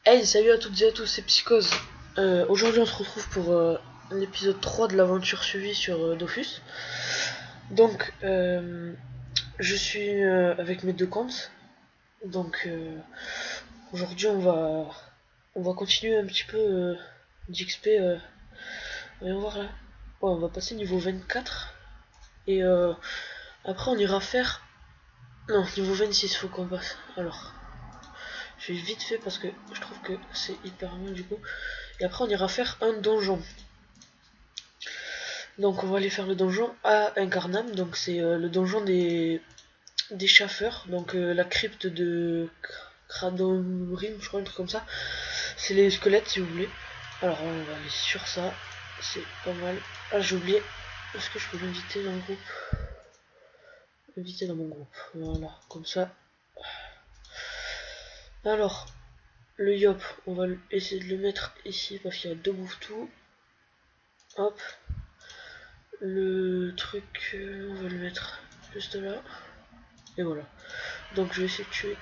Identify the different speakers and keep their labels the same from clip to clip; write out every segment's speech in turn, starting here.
Speaker 1: Hey, salut à toutes et à tous, c'est Psychose. Aujourd'hui, on se retrouve pour l'épisode 3 de l'aventure suivie sur Dofus. Donc, je suis avec mes deux comptes. Donc, aujourd'hui, on va continuer un petit peu d'XP. Voyons voir là. Ouais, on va passer niveau 24. Et après, on ira faire. Non, niveau 26, faut qu'on passe. Alors, je vais vite fait parce que je trouve que c'est hyper bien du coup. Et après, on ira faire un donjon. Donc on va aller faire le donjon à Incarnam, donc c'est le donjon des chaffeurs, donc la crypte de Kradomrim, je crois, un truc comme ça. C'est les squelettes si vous voulez. Alors on va aller sur ça, c'est pas mal. Ah, j'ai oublié, est-ce que je peux l'inviter dans le groupe? Inviter dans mon groupe, voilà, comme ça. Alors, le yop, on va essayer de le mettre ici parce qu'il y a deux bouffetous. Hop, le truc, on va le mettre juste là. Et voilà. Donc je vais essayer de tuer.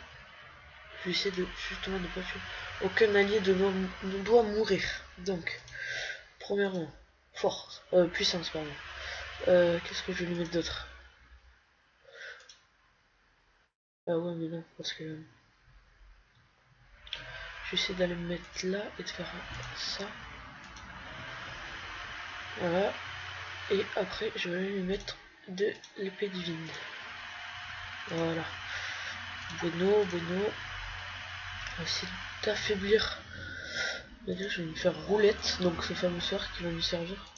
Speaker 1: Je vais essayer de justement ne pas tuer. Aucun allié ne doit mourir. Donc, premièrement, force. Puissance, pardon. Qu'est-ce que je vais lui mettre d'autre? Ah ouais, mais non, parce que je vais essayer d'aller me mettre là et de faire ça. Voilà. Et après, je vais lui mettre de l'épée divine. Voilà. Bueno, bueno. On va essayer d'affaiblir. D'ailleurs, je vais me faire roulette, donc ce fameux sort qui va me servir.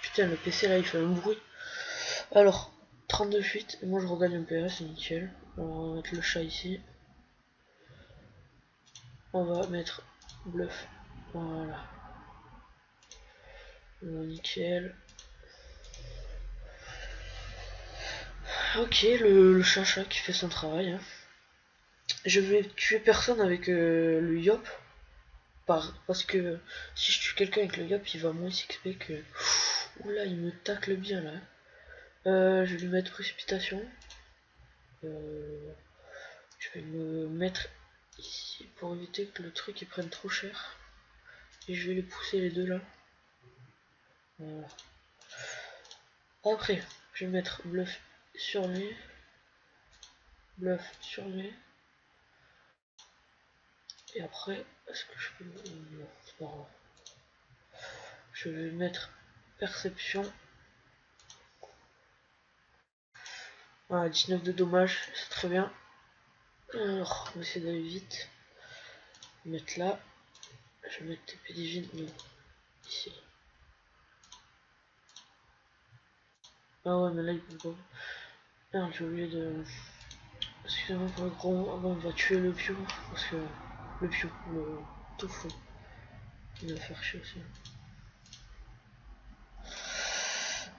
Speaker 1: Putain, le PC là il fait un bruit. Alors, 32 fuites, et moi je regagne un PA, c'est nickel. Alors, on va mettre le chat ici. On va mettre bluff. Voilà. Nickel. Ok, le chat qui fait son travail. Hein. Je vais tuer personne avec le yop. Parce que si je tue quelqu'un avec le yop, il va moins s'XP que. Oula, il me tacle bien là. Je vais lui mettre précipitation. Euh, je vais me mettre ici pour éviter que le truc il prenne trop cher. Et je vais les pousser les deux là. Voilà. Après, je vais mettre bluff sur lui. Bluff sur lui. Et après, est-ce que je peux. Non, c'est pas grave. Je vais mettre perception. Voilà, 19 de dommages, c'est très bien. Alors, on va essayer d'aller vite. Mettre là. Je vais mettre TP divine. Non, ici. Ah ouais, mais là il peut pas. Merde, j'ai oublié de. Excusez-moi pour le gros mot. Ah bon, on va tuer le piou. Parce que. Le piou, le tofu. Il va faire chier aussi.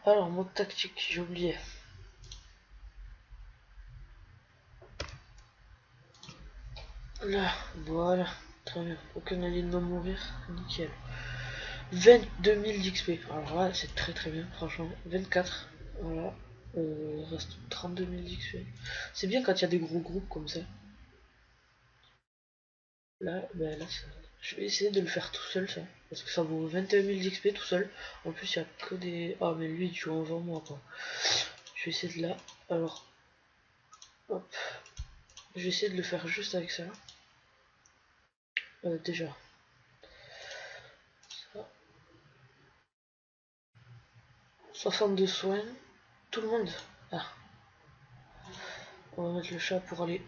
Speaker 1: Alors, mode tactique, j'ai oublié. Là, voilà. Très bien. Aucun allié ne doit mourir. Nickel. 22 000 d'XP. Alors là, c'est très très bien, franchement. 24. Voilà. Il reste 32 000 d'XP. C'est bien quand il y a des gros groupes comme ça. Là, ben là, je vais essayer de le faire tout seul, ça. Parce que ça vaut 21 000 d'XP tout seul. En plus, il n'y a que des. Ah, mais lui, il joue avant moi, quoi. Je vais essayer de là. Alors, hop. Je vais essayer de le faire juste avec ça. Déjà. Ça. 62 soins. Tout le monde. Ah. On va mettre le chat pour aller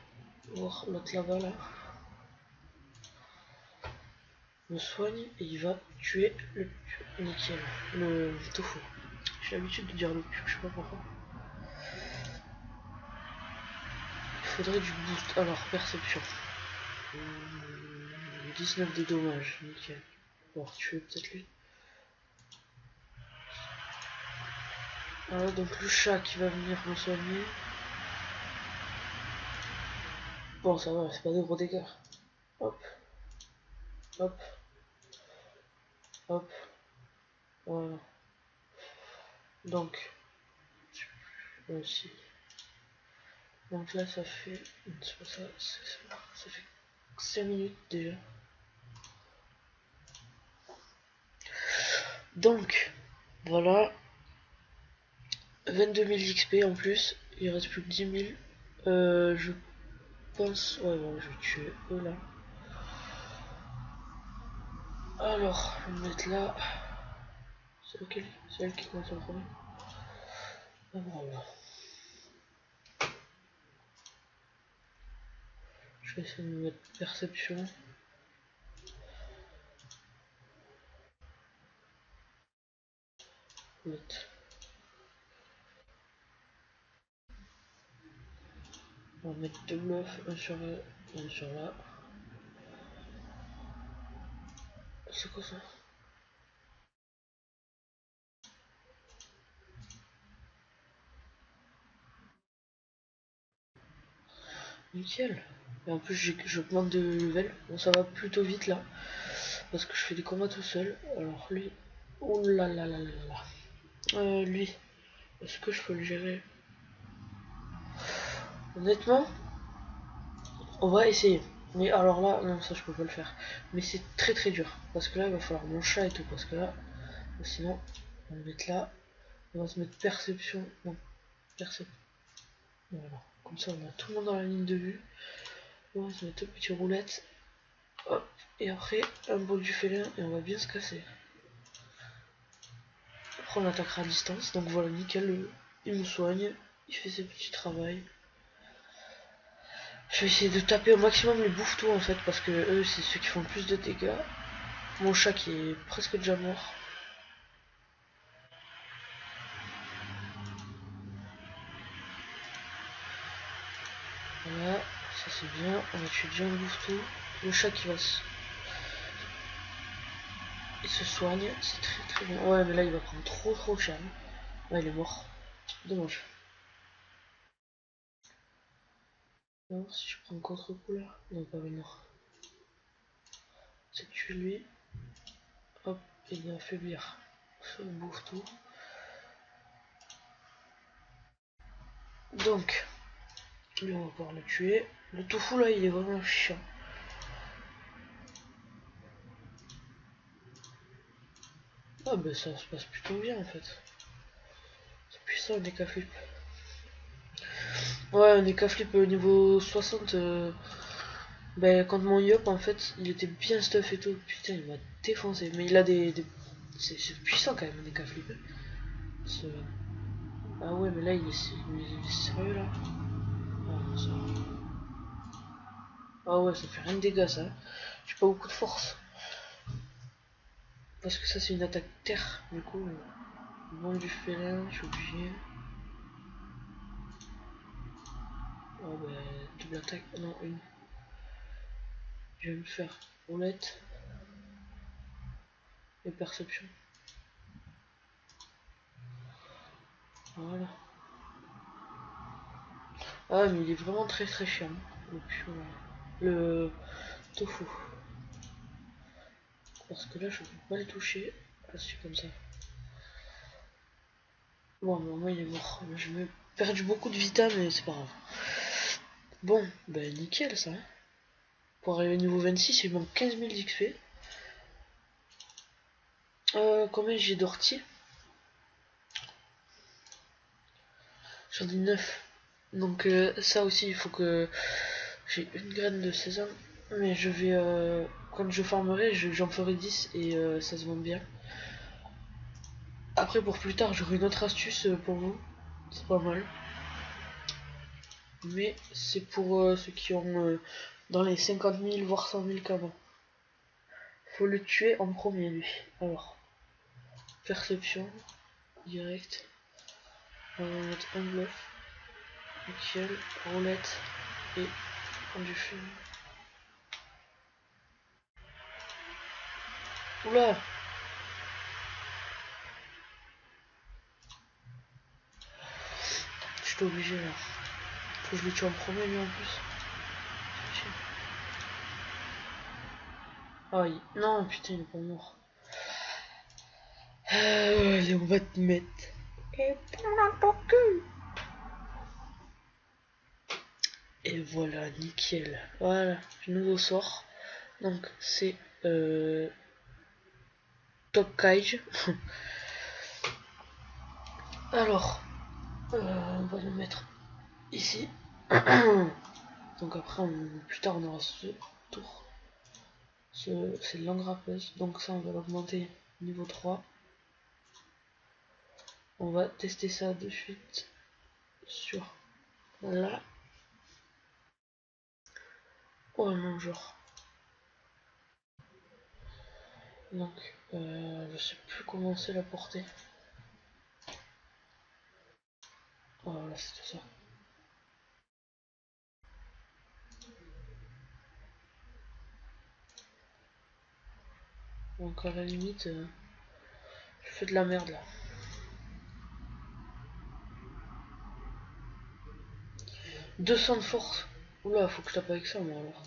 Speaker 1: voir l'autre là-bas, là. Me soigne et il va tuer le nickel, le tofu. J'ai l'habitude de dire le piou, je sais pas pourquoi. Il faudrait du boost. Alors, perception. 19 de dommages, nickel. On va tuer peut-être lui. Voilà, donc le chat qui va venir me soigner. Bon, ça va, c'est pas des gros dégâts. Hop, hop, hop. Voilà. Donc, aussi. Donc là, ça fait. C'est pas ça, ça fait 5 minutes déjà. Donc, voilà. 22 000 XP en plus. Il reste plus que 10 000. Je pense... Ouais, bon, je vais tuer eux là. Alors, je vais me mettre là. C'est lequel? C'est elle qui commence en premier. Ah, voilà. Je vais essayer de me mettre perception. On va mettre deux bluffs, un sur là, un sur là. C'est quoi ça? Nickel. Et en plus, je manque de level. Bon, ça va plutôt vite là. Parce que je fais des combats tout seul. Alors lui. Oh là là là là là. Lui. Est-ce que je peux le gérer? Honnêtement, on va essayer. Mais alors là, non, ça je peux pas le faire. Mais c'est très très dur. Parce que là, il va falloir mon chat et tout. Parce que là, sinon, on va le mettre là. On va se mettre perception. Non, perception. Voilà. Comme ça, on a tout le monde dans la ligne de vue. On va se mettre deux petites roulettes. Hop. Et après, un bol du félin. Et on va bien se casser. Après, on attaquera à distance. Donc voilà, nickel. Il me soigne. Il fait ses petits travails. Je vais essayer de taper au maximum les bouffetous en fait. Parce que eux, c'est ceux qui font le plus de dégâts. Mon chat qui est presque déjà mort. Voilà, ça c'est bien. On a tué déjà un bouffetou. Le chat qui va se... Il se soigne, c'est très très bien. Ouais, mais là il va prendre trop cher. Ouais, il est mort. Dommage. Alors, si je prends un contre-coup là, non, pas maintenant. C'est tuer lui. Hop, et d'affaiblir ce bouffetou. Donc, lui on va pouvoir le tuer. Le tofu là, il est vraiment chiant. Ah bah ça se passe plutôt bien en fait. C'est puissant un Eka Flip. Ouais, un Eka Flip niveau 60. Bah, quand mon Yop en fait, il était bien stuff et tout. Putain, il m'a défoncé. Mais il a c'est puissant quand même un Eka Flip. Ah ouais, mais là il est sérieux là. Ah, ça... ah ouais, ça fait rien de dégâts ça. J'ai pas beaucoup de force. Parce que ça c'est une attaque terre. Du coup, bon du félin, je suis obligé. Oh bah, double attaque. Non, une. Je vais me faire roulette et perception. Voilà. Ah mais il est vraiment très chiant. Le tofu. Parce que là je peux pas le toucher. Ah c'est comme ça. Bon, moi il est mort. Je me perdu beaucoup de vita mais c'est pas grave. Bon, bah nickel ça. Pour arriver au niveau 26, il manque 15 000 d'XP. Combien j'ai d'ortie? J'en ai 9. Donc ça aussi, il faut que j'ai une graine de sésame. Mais je vais... quand je farmerai, j'en ferai 10 et ça se vend bien. Après, pour plus tard, j'aurai une autre astuce pour vous. C'est pas mal. Mais c'est pour ceux qui ont dans les 50 000 voire 100 000 cadeaux. Faut le tuer en premier, lui. Alors, perception, direct. On va mettre un bluff. Nickel, roulette et du feu. Oula! Je suis obligé là. Faut que je le tue en premier lui en plus. Aïe. Non, putain, il est pas mort. Allez, on va te mettre. Et Et voilà, nickel. Voilà, nouveau sort. Donc c'est Top Cage. Alors, on va le mettre ici. Donc après, plus tard, on aura ce tour. C'est l'engrappeuse. Donc ça, on va l'augmenter niveau 3. On va tester ça de suite sur là. Oh non, genre. Donc, je sais plus comment c'est la portée. Oh, voilà, c'est tout ça. Donc à la limite, je fais de la merde là. 200 de force. Oula, faut que je tape avec ça moi alors.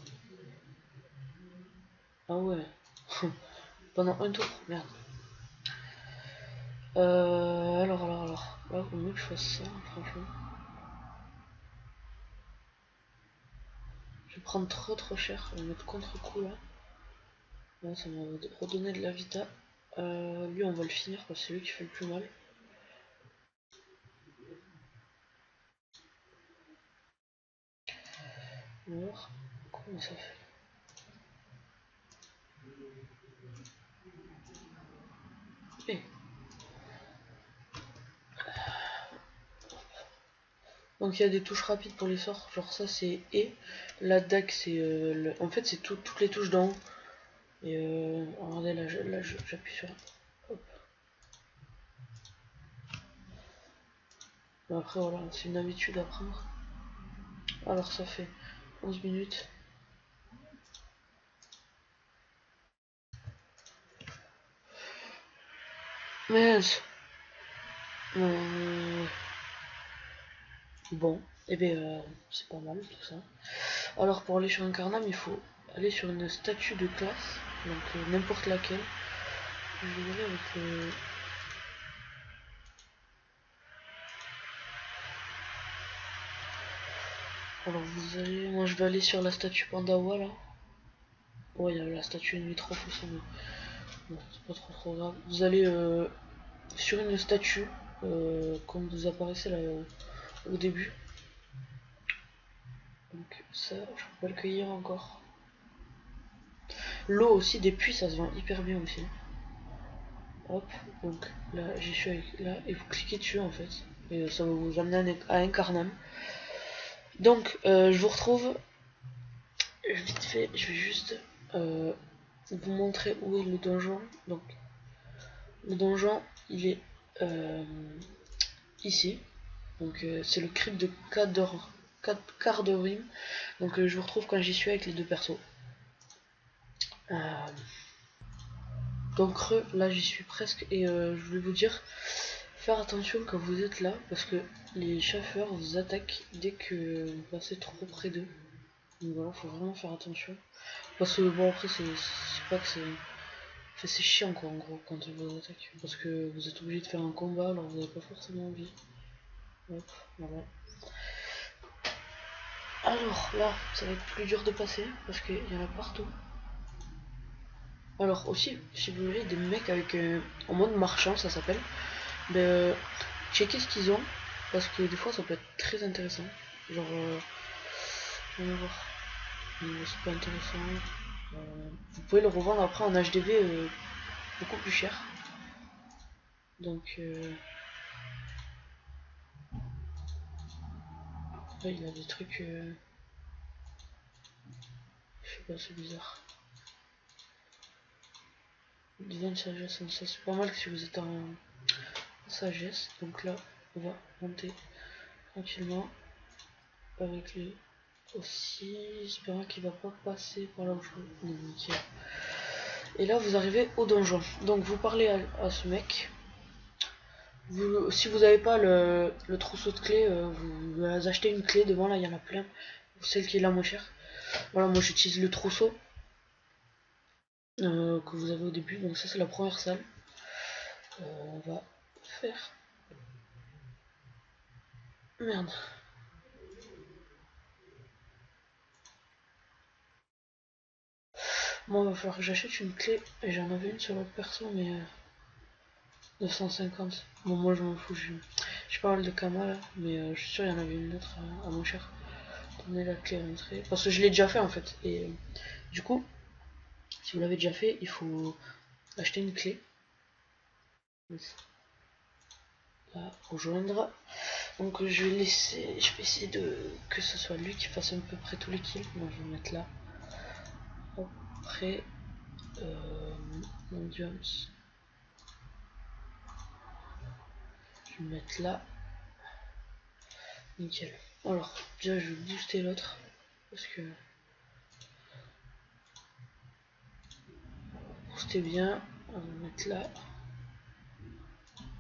Speaker 1: Ah ouais. Pendant un tour, merde. Alors. Là, vaut mieux que je fasse ça, franchement. Je vais prendre trop cher. On va mettre contre-coup là. Là, ça m'a redonné de la vita. Lui, on va le finir parce que c'est lui qui fait le plus mal. Alors, comment ça fait? Eh. Donc il y a des touches rapides pour les sorts, genre ça c'est E, la DAC c'est en fait c'est toutes les touches d'en haut. Et regardez là, j'appuie sur. Hop. Bon, après voilà, c'est une habitude à prendre. Alors ça fait 11 minutes. Mais bon, et bien c'est pas mal tout ça. Alors pour aller sur un carnam, il faut aller sur une statue de classe, donc n'importe laquelle. Je vais y aller avec le. Alors vous allez. Moi je vais aller sur la statue Pandawa là. Ouais, il y a la statue limitrophe aussi, mais bon, c'est pas trop grave. Vous allez sur une statue, comme vous apparaissez là au début. Donc ça, je peux pas le cueillir encore. L'eau aussi des puits, ça se vend hyper bien aussi. Hop, donc là j'y suis avec là et vous cliquez dessus en fait. Et ça va vous amener à un carnam. Donc je vous retrouve vite fait, je vais juste vous montrer où est le donjon. Donc le donjon il est ici. Donc c'est le crypte de Cardorim. Donc je vous retrouve quand j'y suis avec les deux persos. Euh, donc là j'y suis presque et je voulais vous dire, faire attention quand vous êtes là parce que les chasseurs vous attaquent dès que vous passez trop près d'eux. Donc voilà, faut vraiment faire attention. Parce que bon après c'est pas que c'est. Enfin, c'est chiant quoi en gros quand ils vous attaquent. Parce que vous êtes obligé de faire un combat alors vous n'avez pas forcément envie. Hop, voilà. Alors là, ça va être plus dur de passer parce qu'il y en a partout. Alors aussi, si vous voulez des mecs avec en mode marchand, ça s'appelle, ben, checkez ce qu'ils ont parce que des fois ça peut être très intéressant. Genre, on va voir, c'est pas intéressant. Vous pouvez le revendre après en HDV beaucoup plus cher. Donc, là il a des trucs, je sais pas, c'est bizarre. Divine sagesse, ça c'est pas mal si vous êtes en sagesse. Donc là, on va monter tranquillement avec lui aussi, espérant qu'il va pas passer par là où je veux. Nickel. Et là vous arrivez au donjon. Donc vous parlez à ce mec. Si vous n'avez pas le trousseau de clés, vous achetez une clé. Devant là il y en a plein. Celle qui est la moins chère. Voilà, moi j'utilise le trousseau que vous avez au début. Donc ça c'est la première salle. On va faire. Merde. Moi, il va falloir que j'achète une clé. Et j'en avais une sur l'autre perso, mais 950. Bon, moi, je m'en fous. J'ai pas mal de Kama là, mais je suis sûr qu'il y en avait une autre à moins cher. Donnez la clé à l'entrée. Parce que je l'ai déjà fait en fait. Et du coup, si vous l'avez déjà fait, il faut acheter une clé. Là, rejoindre. Donc je vais essayer que ce soit lui qui fasse à peu près tous les kills. Moi je vais mettre là. Après, l'ambiance. Je vais mettre là. Nickel. Alors, déjà je vais booster l'autre. Parce que booster bien. On va mettre là.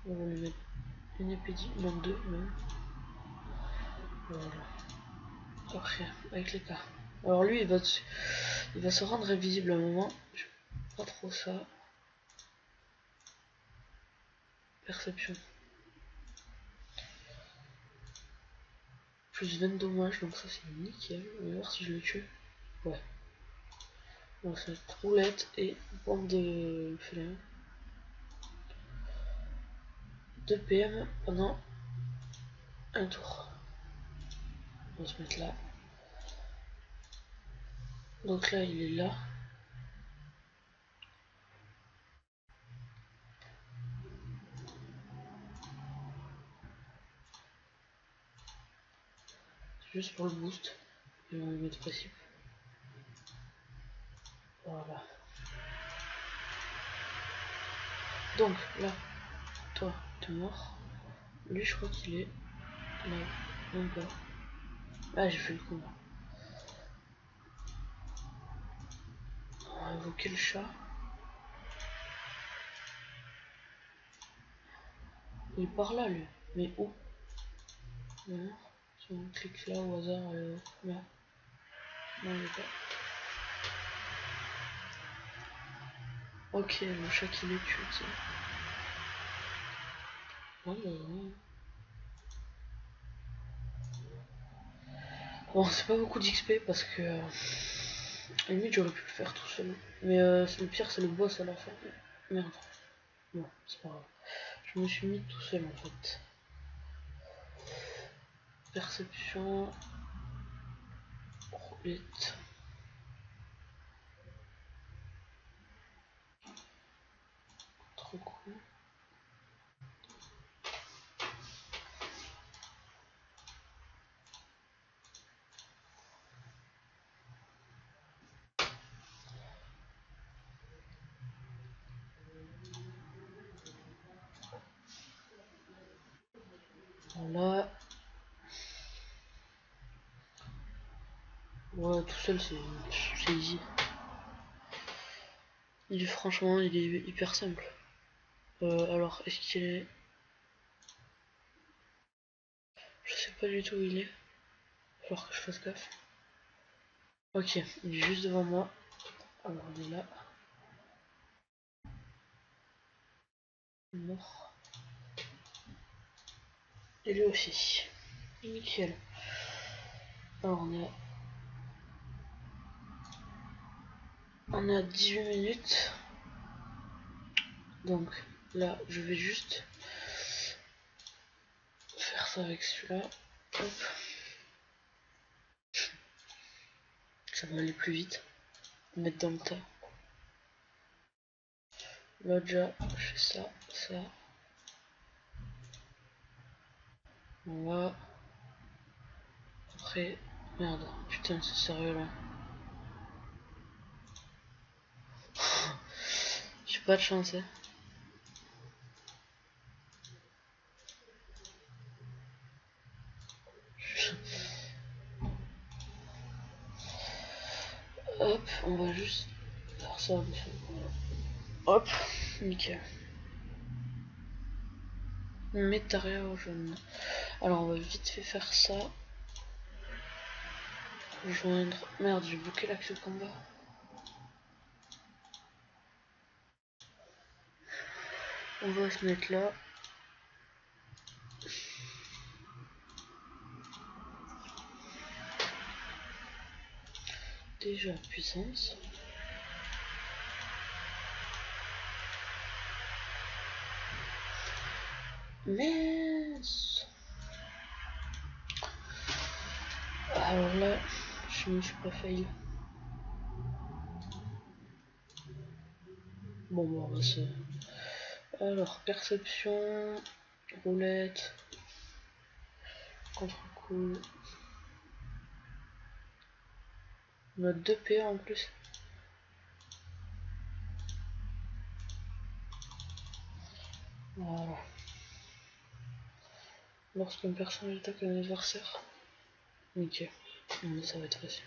Speaker 1: On va lui mettre une épée, même deux même. Voilà. Après, avec les cas. Alors lui il va se rendre invisible à un moment. Je pas trop ça. Perception. Plus 20 dommages, donc ça c'est nickel. On va voir si je le tue. Ouais. Donc ça va être roulette et bande de félin. 2 PM pendant un tour. On va se mettre là. Donc là il est là. Juste pour le boost. Et on va le mettre précis. Voilà. Donc là, toi, t'es mort. Lui je crois qu'il est là. Même pas. Ah j'ai fait le coup là. On va invoquer le chat. Il est par là lui. Mais où? Non. Si on clique là au hasard, là. Non il est pas. Ok, le chat qui les tue, tu sais. Ouais, ouais. Bon, c'est pas beaucoup d'XP parce que. À la limite, j'aurais pu le faire tout seul. Mais le pire, c'est le boss à la fin. Merde. Bon, c'est pas grave. Je me suis mis tout seul en fait. Perception. Roulette. Trop cool. Voilà. Ouais, tout seul, c'est easy. Franchement, il est hyper simple. Alors, est-ce qu'il est. Je sais pas du tout où il est. Il va falloir que je fasse gaffe. Ok, il est juste devant moi. Alors, on est là. Mort. Et lui aussi. Nickel. Alors, on a 18 minutes. Donc, là, je vais juste faire ça avec celui-là. Hop. Ça va aller plus vite. Mettre dans le tas. Là déjà, je fais ça, ça. Voilà. Après, merde, putain, c'est sérieux là. J'ai pas de chance, hein. Hop, on va juste faire ça. Hop, nickel. Métaria au jaune. Alors on va vite fait faire ça. Rejoindre. Merde, j'ai bloqué l'accès au combat. On va se mettre là. Déjà puissance. Mince. Alors là, je me suis pas failli. Bon, on va se... Alors, perception, roulette, contre-coup. On a 2 PA en plus. Voilà. Lorsqu'un personnage attaque un adversaire. Ok. Non, ça va être facile.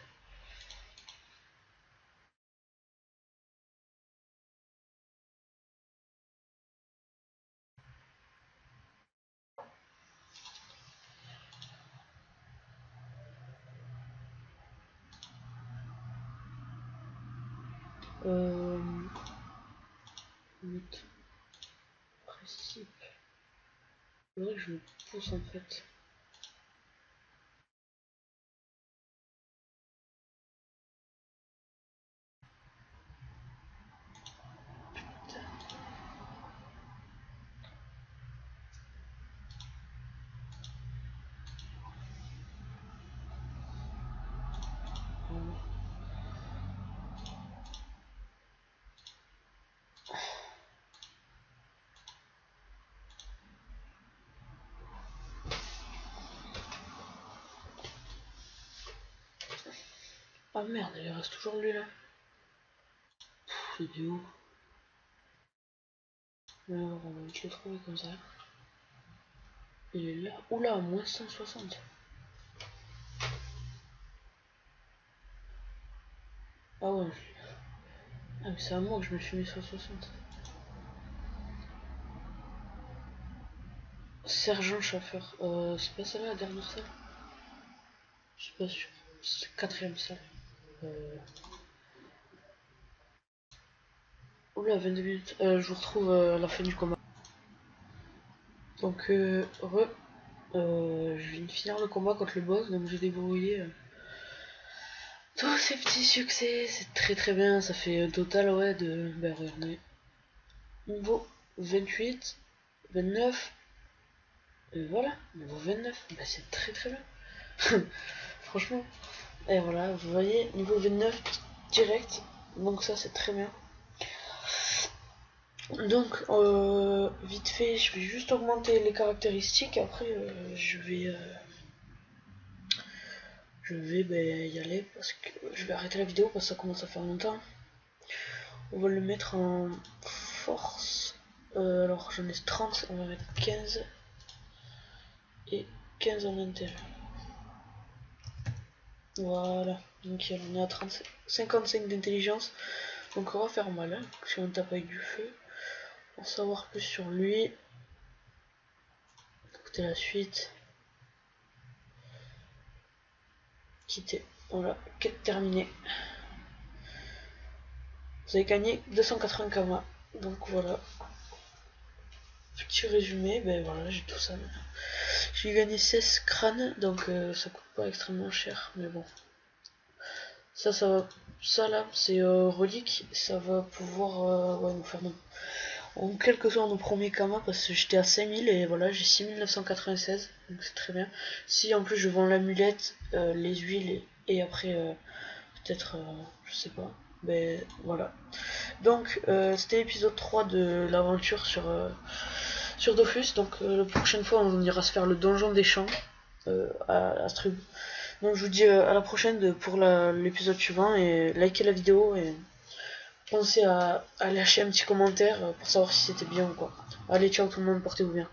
Speaker 1: Principe. C'est vrai que je me pousse en fait. Ah merde, il reste toujours lui là. C'est du où? Alors, on va vite le trouver comme ça. Il est là. Oula, moins 160. Ah ouais. Ah mais c'est à moi que je me suis mis 160. Sergent chauffeur. C'est pas celle-là la dernière salle? Je suis pas sûr. C'est la 4ème salle. Oula, 22 minutes. Je vous retrouve à la fin du combat. Donc, je viens de finir le combat contre le boss, donc j'ai débrouillé tous ces petits succès. C'est très très bien. Ça fait un total, ouais, de. Ben, regardez. Niveau 28, 29. Et voilà, niveau 29. Ben, c'est très très bien. Franchement. Et voilà, vous voyez, niveau 29 direct. Donc, ça, c'est très bien. Donc, vite fait, je vais juste augmenter les caractéristiques. Après, je vais y aller parce que je vais arrêter la vidéo parce que ça commence à faire longtemps. On va le mettre en force. Alors, j'en ai 30, on va mettre 15 et 15 en intérêt. Voilà, nickel, on est à 55 d'intelligence. Donc, on va faire mal hein, si on tape avec du feu. Pour savoir plus sur lui. Écoutez la suite. Quitter. Voilà, quête terminée. Vous avez gagné 280 kamas. Donc voilà. Petit résumé, ben voilà, j'ai tout ça. J'ai gagné 16 crânes, donc ça coûte pas extrêmement cher, mais bon. Ça là, c'est relique, ça va pouvoir ouais, nous faire en quelque sorte nos premiers kamas parce que j'étais à 5000 et voilà, j'ai 6996, donc c'est très bien. Si en plus je vends l'amulette, les huiles et après peut-être, je sais pas, ben voilà. Donc c'était l'épisode 3 de l'aventure sur Dofus. Donc la prochaine fois on ira se faire le donjon des champs à Strub. Donc je vous dis à la prochaine pour l'épisode suivant et likez la vidéo et pensez à lâcher un petit commentaire pour savoir si c'était bien ou quoi. Allez ciao tout le monde, portez-vous bien.